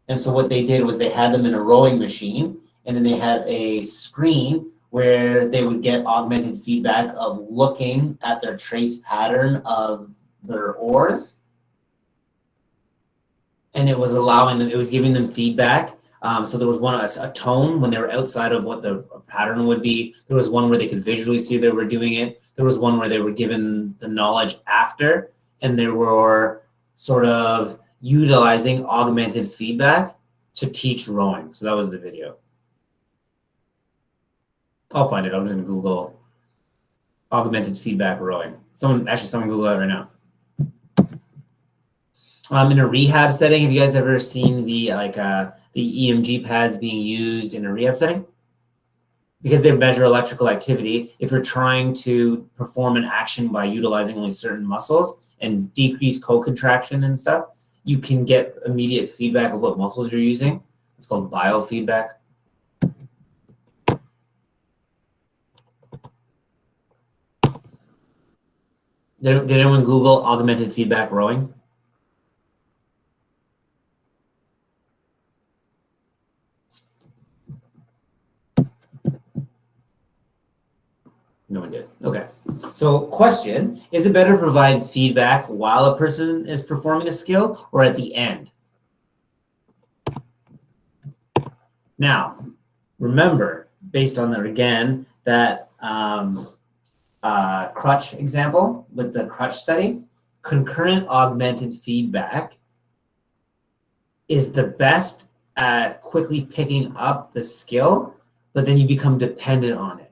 And so what they did was they had them in a rowing machine, and then they had a screen where they would get augmented feedback of looking at their trace pattern of their oars. And it was allowing them, it was giving them feedback. So there was a tone when they were outside of what the pattern would be. There was one where they could visually see they were doing it. There was one where they were given the knowledge after, and they were sort of utilizing augmented feedback to teach rowing. So that was the video. I'll find it. I'm just going to Google augmented feedback rowing. Someone Google that right now. In a rehab setting, have you guys ever seen the EMG pads being used in a rehab setting? Because they measure electrical activity. If you're trying to perform an action by utilizing only certain muscles and decrease co-contraction and stuff, you can get immediate feedback of what muscles you're using. It's called biofeedback. Did anyone Google augmented feedback rowing? No one did. Okay. So question, is it better to provide feedback while a person is performing a skill or at the end? Now, remember, based on that crutch example with the crutch study, concurrent augmented feedback is the best at quickly picking up the skill, but then you become dependent on it.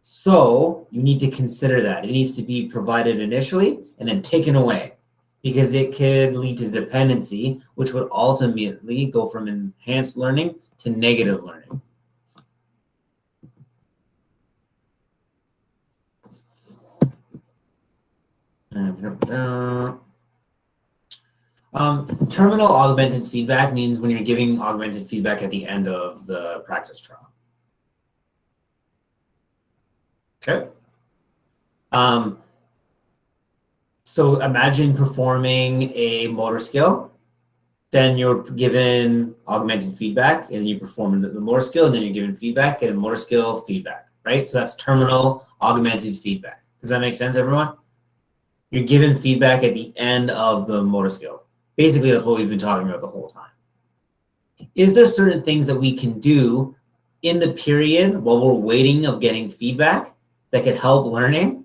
So you need to consider that. It needs to be provided initially and then taken away, because it could lead to dependency, which would ultimately go from enhanced learning to negative learning. Terminal augmented feedback means when you're giving augmented feedback at the end of the practice trial. Okay. So imagine performing a motor skill, then you're given augmented feedback, and you perform the motor skill, and then you're given feedback and motor skill feedback, right? So that's terminal augmented feedback. Does that make sense, everyone? You're given feedback at the end of the motor skill. Basically, that's what we've been talking about the whole time. Is there certain things that we can do in the period while we're waiting of getting feedback that could help learning?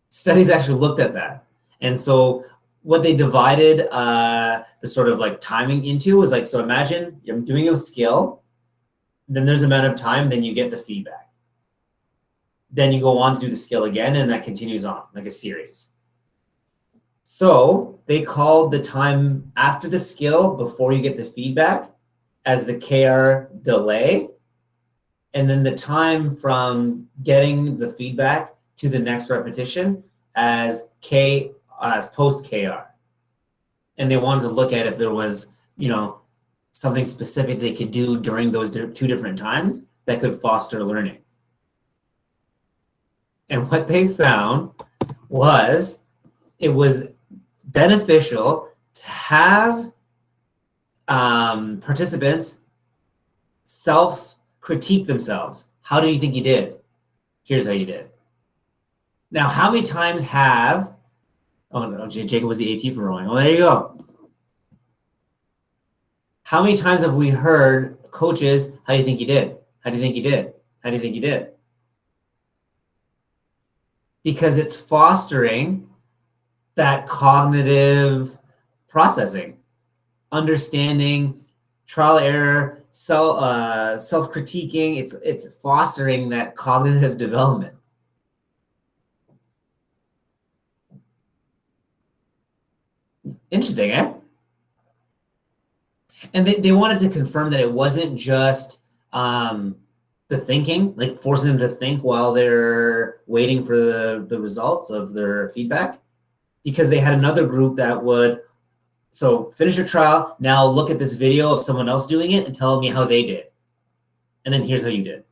Studies actually looked at that. And so what they divided the sort of like timing into was like, so imagine you're doing a skill, then there's an amount of time, then you get the feedback. Then you go on to do the skill again, and that continues on like a series. So they called the time after the skill before you get the feedback as the KR delay. And then the time from getting the feedback to the next repetition as post KR. And they wanted to look at if there was, something specific they could do during those two different times that could foster learning. And what they found was it was beneficial to have participants self-critique themselves. How do you think you did? Here's how you did. Now, how many times have, oh no, Jacob was the AT for rowing. Well, there you go. How many times have we heard coaches, how do you think you did? How do you think you did? How do you think you did? Because it's fostering that cognitive processing, understanding, trial error, self-critiquing. It's fostering that cognitive development. Interesting, eh? And they wanted to confirm that it wasn't just the thinking, like forcing them to think while they're waiting for the results of their feedback, because they had another group that would, so finish your trial, now look at this video of someone else doing it and tell me how they did. And then here's how you did.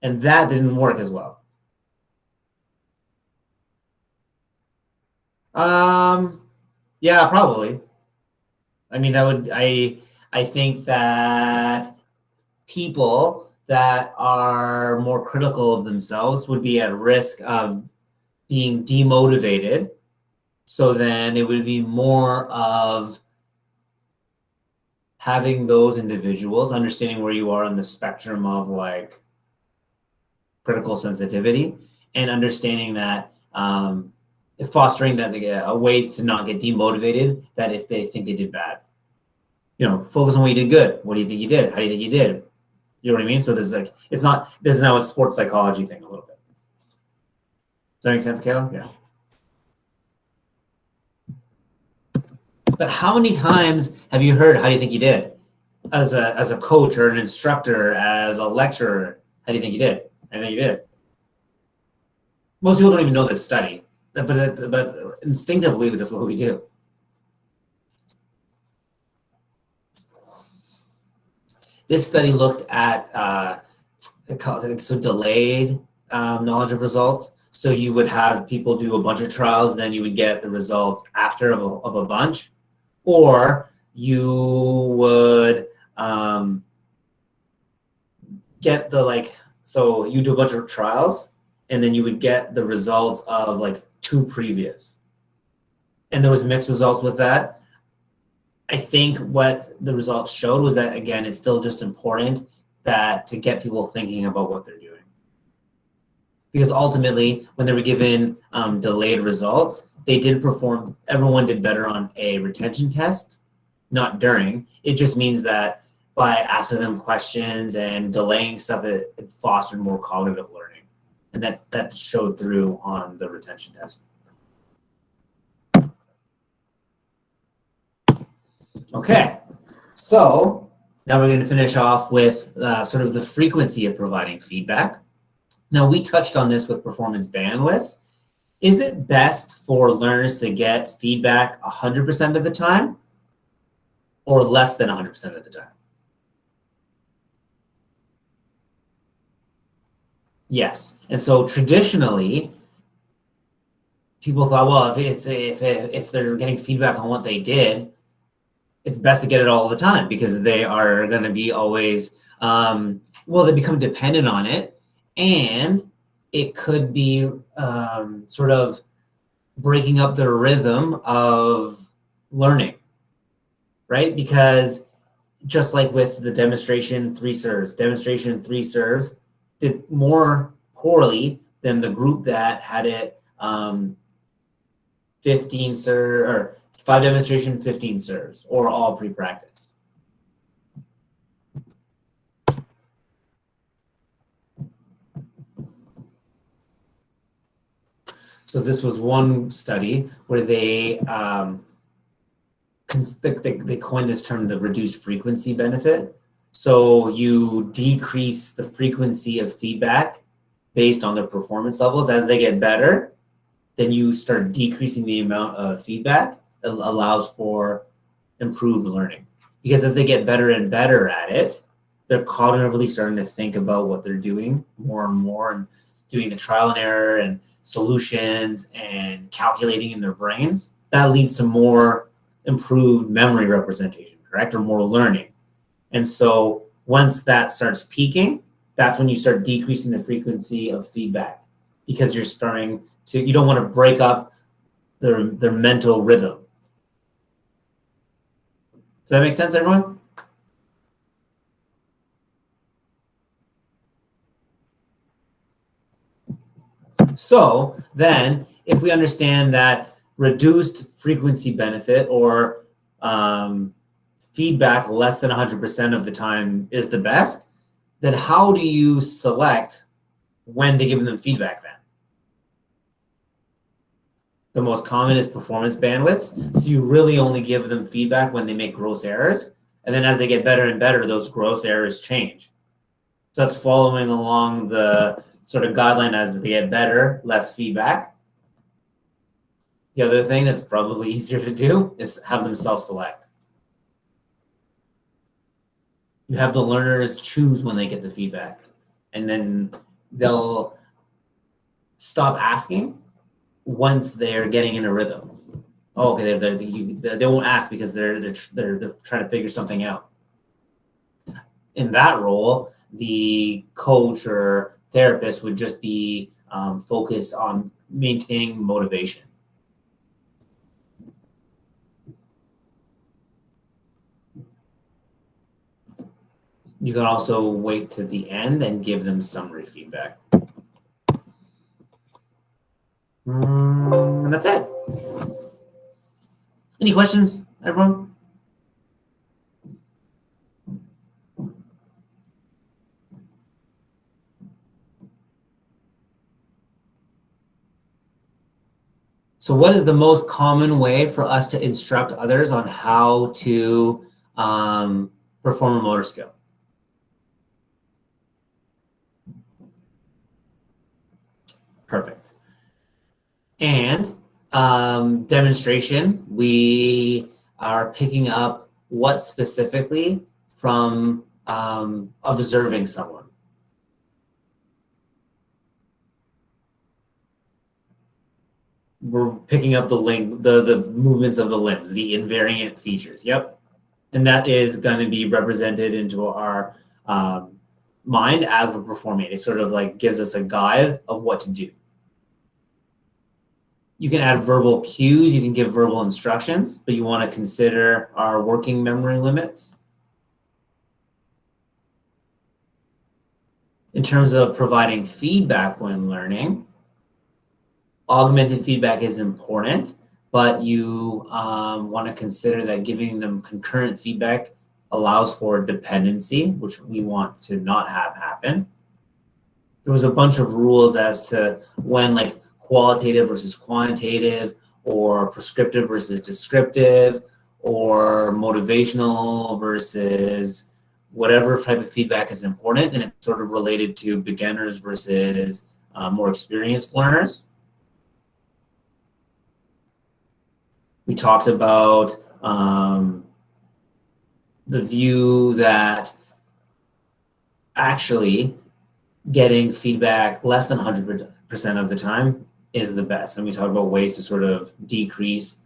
And that didn't work as well. Yeah, probably. I mean, I think that people that are more critical of themselves would be at risk of being demotivated. So then it would be more of having those individuals understanding where you are on the spectrum of like critical sensitivity, and understanding that fostering that they get ways to not get demotivated, that if they think they did bad, focus on what you did good. What do you think you did? How do you think you did? You know what I mean? So this is this is now a sports psychology thing a little bit. Does that make sense, Kayla? Yeah. But how many times have you heard, how do you think you did? As a coach or an instructor, as a lecturer, how do you think you did? I think you did. Most people don't even know this study, but instinctively, that's what we do. This study looked at delayed knowledge of results. So you would have people do a bunch of trials, then you would get the results after of a bunch, or you would get so you do a bunch of trials, and then you would get the results of like 2 previous. And there was mixed results with that. I think what the results showed was that, again, it's still just important that to get people thinking about what they're doing. Because ultimately, when they were given delayed results, they did perform, everyone did better on a retention test, not during. It just means that by asking them questions and delaying stuff, it fostered more cognitive learning. And that showed through on the retention test. Okay, so now we're going to finish off with sort of the frequency of providing feedback. Now, we touched on this with performance bandwidth. Is it best for learners to get feedback 100% of the time or less than 100% of the time? Yes. And so traditionally, people thought, well, if they're getting feedback on what they did, it's best to get it all the time, because they are going to be always, they become dependent on it, and it could be sort of breaking up the rhythm of learning, right? Because just like with the demonstration 3 serves did more poorly than the group that had it 15 serve or 5 demonstration, 15 serves, or all pre-practice. So this was one study where they coined this term, the reduced frequency benefit. So you decrease the frequency of feedback based on their performance levels. As they get better, then you start decreasing the amount of feedback. That allows for improved learning. Because as they get better and better at it, they're cognitively starting to think about what they're doing more and more, and doing the trial and error and solutions and calculating in their brains. That leads to more improved memory representation, correct? Or more learning. And so once that starts peaking, that's when you start decreasing the frequency of feedback, because you're starting to, you don't want to break up their mental rhythm. Does that make sense, everyone? So then if we understand that reduced frequency benefit or feedback less than 100% of the time is the best, then how do you select when to give them feedback then? The most common is performance bandwidths. So you really only give them feedback when they make gross errors. And then as they get better and better, those gross errors change. So that's following along the sort of guideline as they get better, less feedback. The other thing that's probably easier to do is have them self-select. You have the learners choose when they get the feedback, and then they'll stop asking once they're getting in a rhythm. Oh, okay, they won't ask because they're trying to figure something out. In that role, the coach or therapist would just be focused on maintaining motivation. You can also wait to the end and give them summary feedback. And that's it. Any questions, everyone? So what is the most common way for us to instruct others on how to perform a motor skill? Perfect. And demonstration, we are picking up what specifically from observing someone. We're picking up the movements of the limbs, the invariant features. Yep. And that is going to be represented into our mind as we're performing. It sort of like gives us a guide of what to do. You can add verbal cues, you can give verbal instructions, but you want to consider our working memory limits. In terms of providing feedback when learning, augmented feedback is important, but you want to consider that giving them concurrent feedback allows for dependency, which we want to not have happen. There was a bunch of rules as to when like qualitative versus quantitative, or prescriptive versus descriptive, or motivational versus whatever type of feedback is important, and it's sort of related to beginners versus more experienced learners. We talked about the view that actually getting feedback less than 100% of the time is the best. And we talked about ways to sort of decrease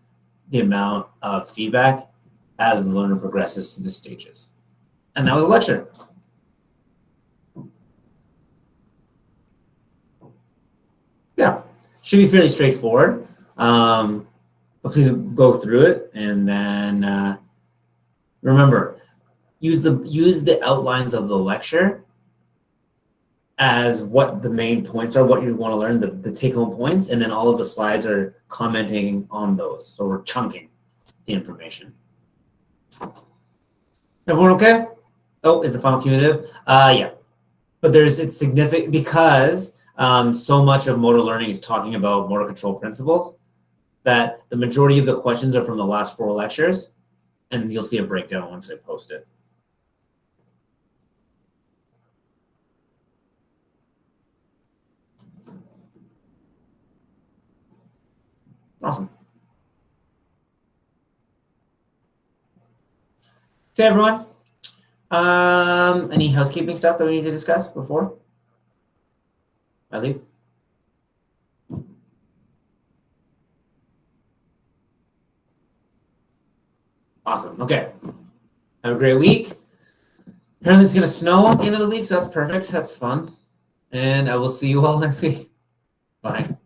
the amount of feedback as the learner progresses through the stages. And that was a lecture. Yeah, should be fairly straightforward. But please go through it, and then remember, use the outlines of the lecture as what the main points are, what you want to learn, the take-home points, and then all of the slides are commenting on those. So we're chunking the information. Everyone okay? Oh, is the final cumulative? Yeah, but it's significant because so much of motor learning is talking about motor control principles that the majority of the questions are from the last 4 lectures, and you'll see a breakdown once I post it. Awesome. Okay, everyone. Any housekeeping stuff that we need to discuss before I leave? Awesome. Okay. Have a great week. Apparently it's going to snow at the end of the week, so that's perfect. That's fun. And I will see you all next week. Bye.